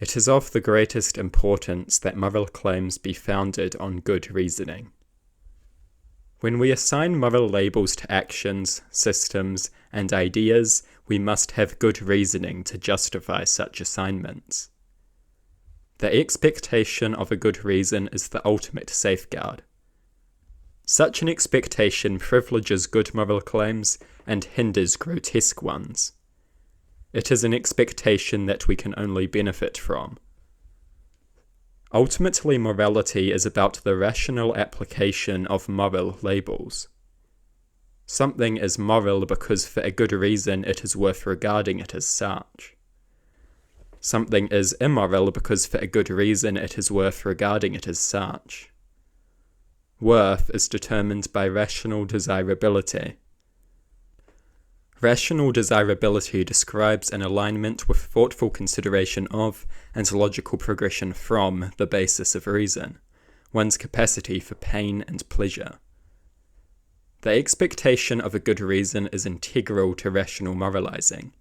It is of the greatest importance that moral claims be founded on good reasoning. When we assign moral labels to actions, systems, and ideas, we must have good reasoning to justify such assignments. The expectation of a good reason is the ultimate safeguard. Such an expectation privileges good moral claims and hinders grotesque ones. It is an expectation that we can only benefit from. Ultimately, morality is about the rational application of moral labels. Something is moral because for a good reason it is worth regarding it as such. Something is immoral because for a good reason it is worth regarding it as such. Worth is determined by rational desirability. Rational desirability describes an alignment with thoughtful consideration of and logical progression from the basis of reason, one's capacity for pain and pleasure. The expectation of a good reason is integral to rational moralizing.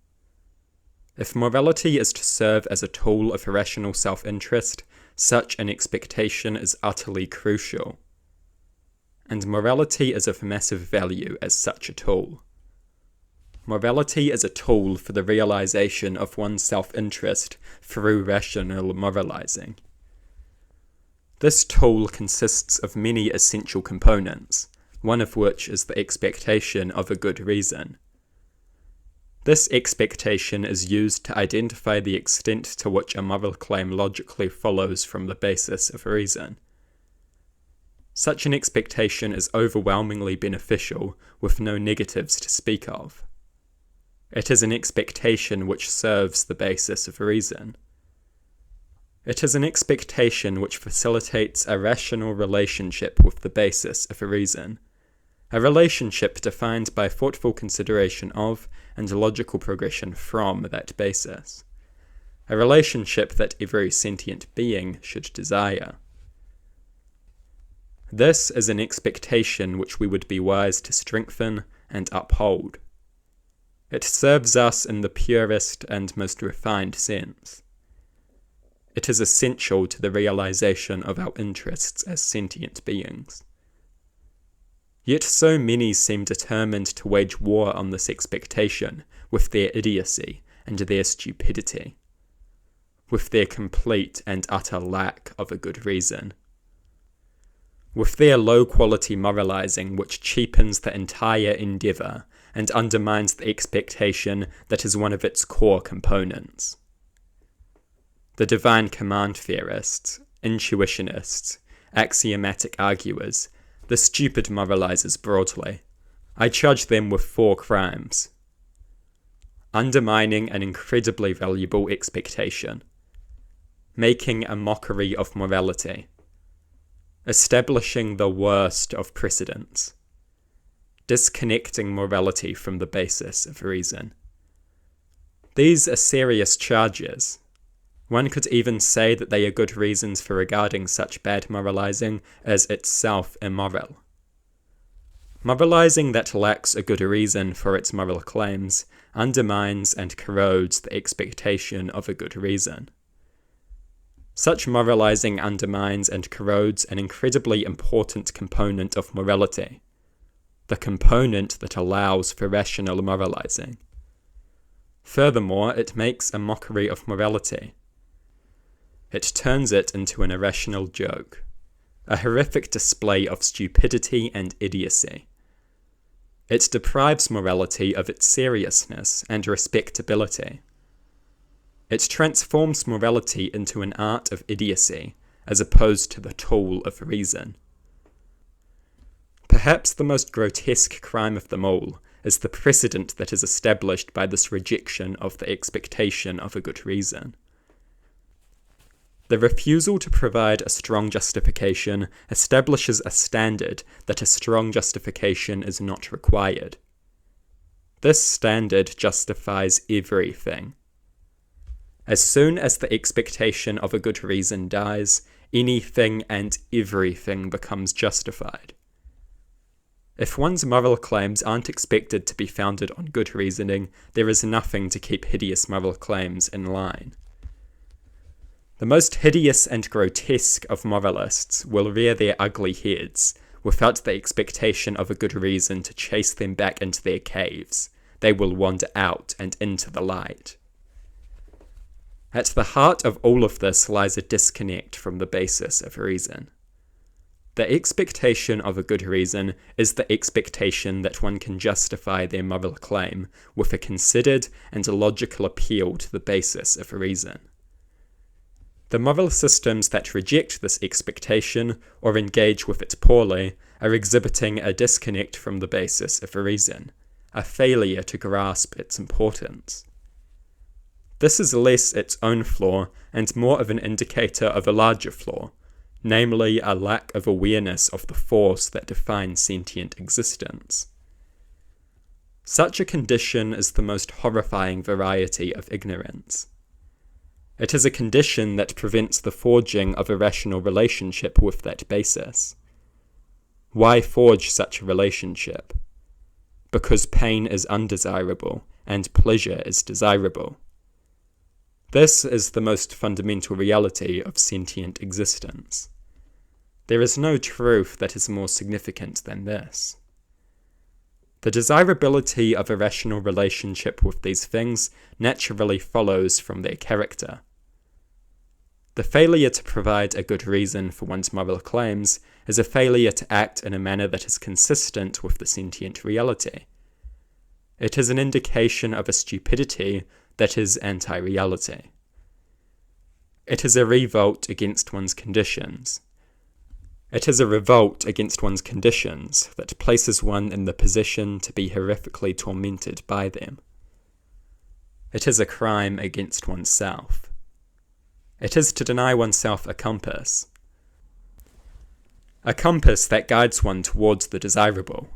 If morality is to serve as a tool of rational self-interest, such an expectation is utterly crucial. And morality is of massive value as such a tool. Morality is a tool for the realization of one's self-interest through rational moralizing. This tool consists of many essential components, one of which is the expectation of a good reason. This expectation is used to identify the extent to which a moral claim logically follows from the basis of reason. Such an expectation is overwhelmingly beneficial, with no negatives to speak of. It is an expectation which serves the basis of reason. It is an expectation which facilitates a rational relationship with the basis of reason, a relationship defined by thoughtful consideration of and logical progression from that basis, a relationship that every sentient being should desire. This is an expectation which we would be wise to strengthen and uphold. It serves us in the purest and most refined sense. It is essential to the realization of our interests as sentient beings. Yet so many seem determined to wage war on this expectation with their idiocy and their stupidity, with their complete and utter lack of a good reason, with their low-quality moralizing which cheapens the entire endeavor and undermines the expectation that is one of its core components. The divine command theorists, intuitionists, axiomatic arguers, the stupid moralizers broadly, I charge them with 4 crimes: undermining an incredibly valuable expectation, making a mockery of morality, establishing the worst of precedents, disconnecting morality from the basis of reason. These are serious charges. One could even say that they are good reasons for regarding such bad moralizing as itself immoral. Moralizing that lacks a good reason for its moral claims undermines and corrodes the expectation of a good reason. Such moralizing undermines and corrodes an incredibly important component of morality, the component that allows for rational moralizing. Furthermore, it makes a mockery of morality. It turns it into an irrational joke, a horrific display of stupidity and idiocy. It deprives morality of its seriousness and respectability. It transforms morality into an art of idiocy, as opposed to the tool of reason. Perhaps the most grotesque crime of them all is the precedent that is established by this rejection of the expectation of a good reason. The refusal to provide a strong justification establishes a standard that a strong justification is not required. This standard justifies everything. As soon as the expectation of a good reason dies, anything and everything becomes justified. If one's moral claims aren't expected to be founded on good reasoning, there is nothing to keep hideous moral claims in line. The most hideous and grotesque of moralists will rear their ugly heads without the expectation of a good reason to chase them back into their caves. They will wander out and into the light. At the heart of all of this lies a disconnect from the basis of reason. The expectation of a good reason is the expectation that one can justify their moral claim with a considered and logical appeal to the basis of reason. The moral systems that reject this expectation or engage with it poorly are exhibiting a disconnect from the basis of reason, a failure to grasp its importance. This is less its own flaw and more of an indicator of a larger flaw, namely a lack of awareness of the force that defines sentient existence. Such a condition is the most horrifying variety of ignorance. It is a condition that prevents the forging of a rational relationship with that basis. Why forge such a relationship? Because pain is undesirable and pleasure is desirable. This is the most fundamental reality of sentient existence. There is no truth that is more significant than this. The desirability of a rational relationship with these things naturally follows from their character. The failure to provide a good reason for one's moral claims is a failure to act in a manner that is consistent with the sentient reality. It is an indication of a stupidity that is anti-reality. It is a revolt against one's conditions. It is a revolt against one's conditions that places one in the position to be horrifically tormented by them. It is a crime against oneself. It is to deny oneself a compass that guides one towards the desirable,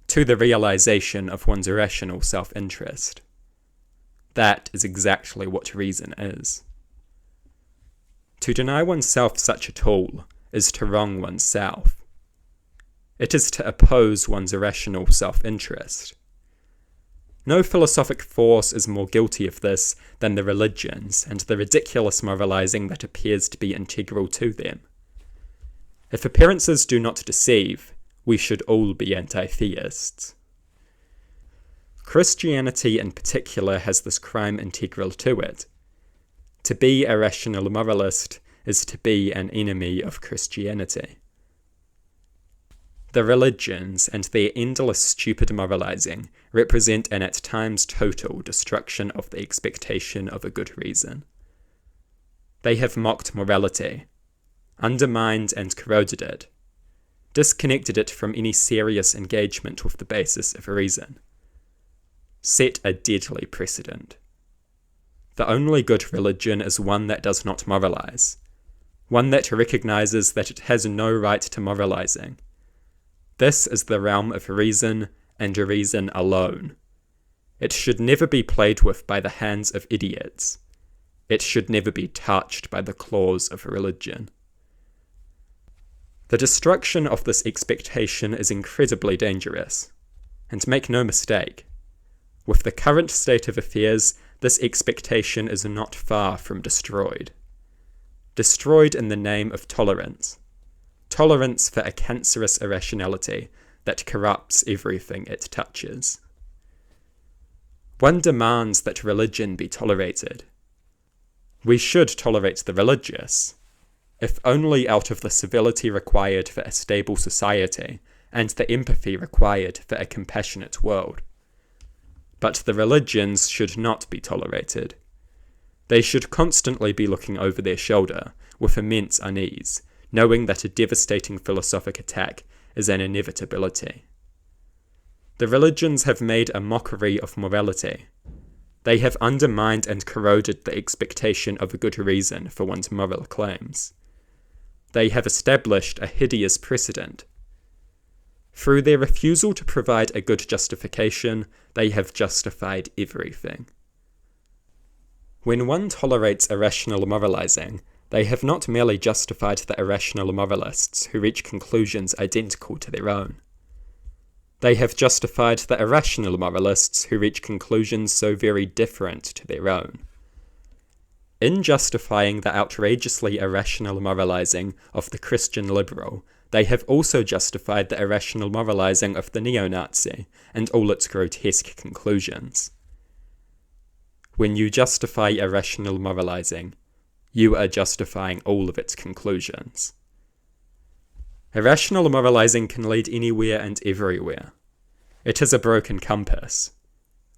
to the realization of one's irrational self-interest. That is exactly what reason is. To deny oneself such a tool is to wrong oneself. It is to oppose one's irrational self-interest. No philosophic force is more guilty of this than the religions and the ridiculous moralizing that appears to be integral to them. If appearances do not deceive, we should all be anti-theists. Christianity in particular has this crime integral to it. To be a rational moralist is to be an enemy of Christianity. The religions and their endless stupid moralizing represent an at times total destruction of the expectation of a good reason. They have mocked morality, undermined and corroded it, disconnected it from any serious engagement with the basis of reason, set a deadly precedent. The only good religion is one that does not moralize, one that recognizes that it has no right to moralizing. This is the realm of reason, and reason alone. It should never be played with by the hands of idiots. It should never be touched by the claws of religion. The destruction of this expectation is incredibly dangerous. And make no mistake, with the current state of affairs, this expectation is not far from destroyed. Destroyed in the name of tolerance. Tolerance for a cancerous irrationality that corrupts everything it touches. One demands that religion be tolerated. We should tolerate the religious, if only out of the civility required for a stable society and the empathy required for a compassionate world. But the religions should not be tolerated. They should constantly be looking over their shoulder with immense unease, knowing that a devastating philosophic attack is an inevitability. The religions have made a mockery of morality. They have undermined and corroded the expectation of a good reason for one's moral claims. They have established a hideous precedent. Through their refusal to provide a good justification, they have justified everything. When one tolerates irrational moralizing, they have not merely justified the irrational moralists who reach conclusions identical to their own. They have justified the irrational moralists who reach conclusions so very different to their own. In justifying the outrageously irrational moralizing of the Christian liberal, they have also justified the irrational moralizing of the neo-Nazi and all its grotesque conclusions. When you justify irrational moralizing, you are justifying all of its conclusions. Irrational moralizing can lead anywhere and everywhere. It is a broken compass.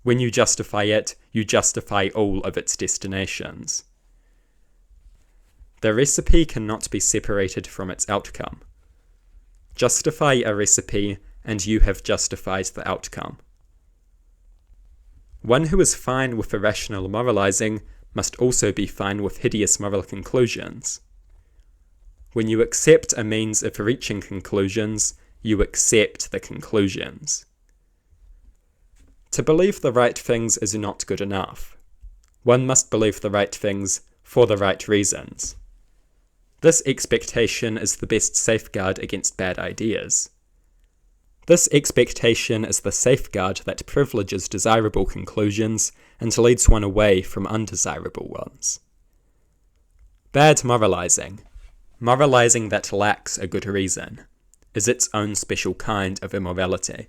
When you justify it, you justify all of its destinations. The recipe cannot be separated from its outcome. Justify a recipe, and you have justified the outcome. One who is fine with irrational moralizing must also be fine with hideous moral conclusions. When you accept a means of reaching conclusions, you accept the conclusions. To believe the right things is not good enough. One must believe the right things for the right reasons. This expectation is the best safeguard against bad ideas. This expectation is the safeguard that privileges desirable conclusions and leads one away from undesirable ones. Bad moralizing that lacks a good reason, is its own special kind of immorality.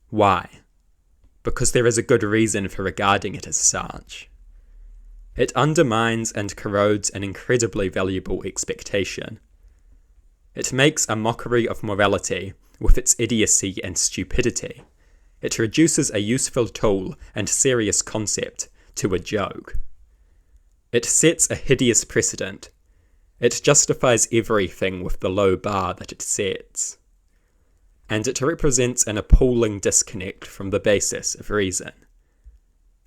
Why? Because there is a good reason for regarding it as such. It undermines and corrodes an incredibly valuable expectation. It makes a mockery of morality with its idiocy and stupidity. It reduces a useful tool and serious concept to a joke. It sets a hideous precedent. It justifies everything with the low bar that it sets. And it represents an appalling disconnect from the basis of reason.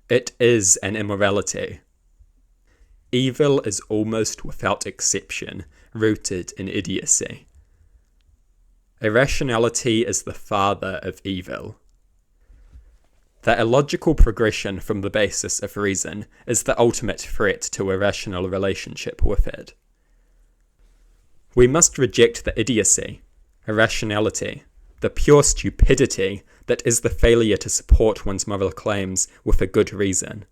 It is an immorality. Evil is almost without exception rooted in idiocy. Irrationality is the father of evil. The illogical progression from the basis of reason is the ultimate threat to a rational relationship with it. We must reject the idiocy, irrationality, the pure stupidity that is the failure to support one's moral claims with a good reason,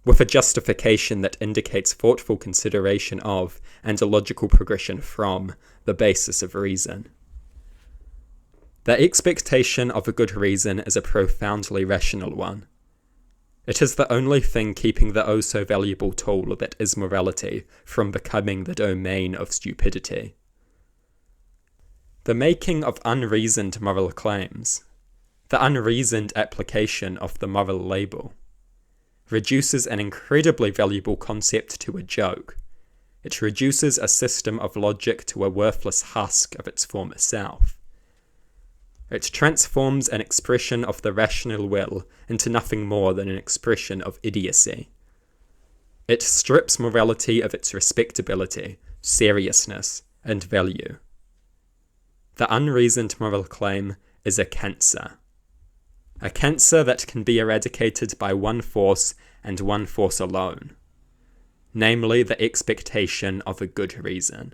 with a justification that indicates thoughtful consideration of and a logical progression from the basis of reason. The expectation of a good reason is a profoundly rational one. It is the only thing keeping the oh-so-valuable tool that is morality from becoming the domain of stupidity. The making of unreasoned moral claims, the unreasoned application of the moral label, reduces an incredibly valuable concept to a joke. It reduces a system of logic to a worthless husk of its former self. It transforms an expression of the rational will into nothing more than an expression of idiocy. It strips morality of its respectability, seriousness, and value. The unreasoned moral claim is a cancer that can be eradicated by one force and one force alone, namely the expectation of a good reason.